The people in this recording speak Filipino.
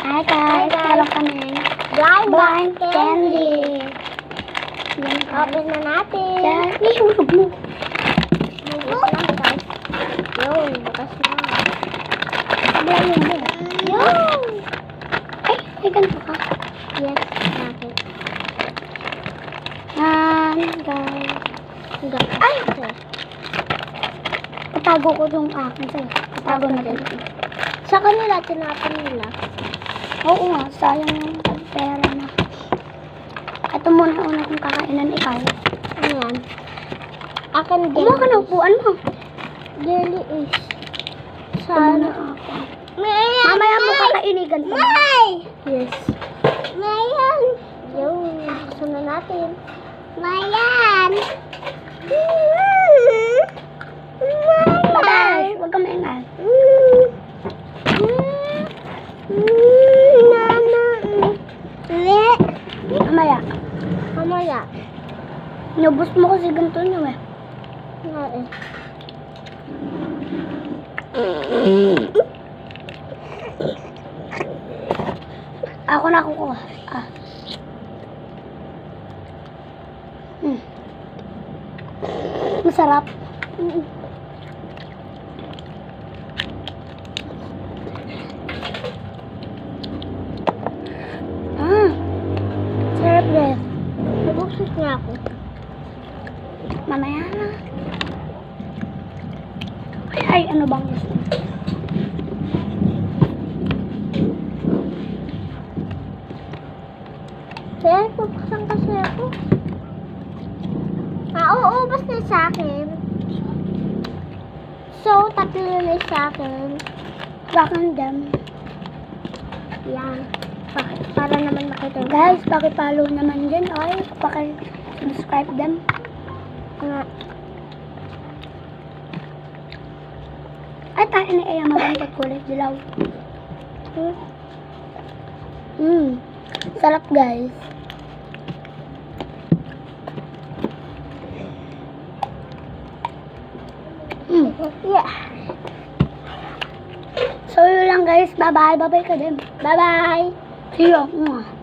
Hi guys, meron kami blind candy. Yan, Open na natin. yan. Ihulog mo. Bukas lang guys. Yun, bukas na. Wala yun mo. Yun! Ay, may ganito ka. Yes, bakit? Guys. Ay! Okay. Katago ko yung akin sa'yo. Katago na din. Sa kanila, tinapon nila. Oo nga, sayang yung pera na. Ito muna yung una kong kakainan, ikaw. Ayan. Akin din. Kumuha ka na upuan mo. Jelly is. Sana Sana. ako. Mayan! Mamaya mo kakainigan ko. Yes. Mayan! Yun. Gusto na natin. Mayan! Bye! Huwag ka maingat. Mamaya. Mamaya. Nubos mo kasi ganito nyo eh. Nga eh. Ako na kukuha. Masarap. Sarap guys. Nabuksos niya ako. Mamaya na. Ay, ano bang gusto? Kaya pupuksan kasi ako. Uubos na sa akin. So, tatlo na sa akin. Bakit dem? Yan. Para naman makita nyo. Guys, pakipollow naman din. Ay, paki-subscribe them. Nga. Ay, tayo na iya mabangkot kulay dilaw. Sarap guys. Yeah. So yun lang guys. Bye-bye. Bye-bye ka din. Bye-bye. See you.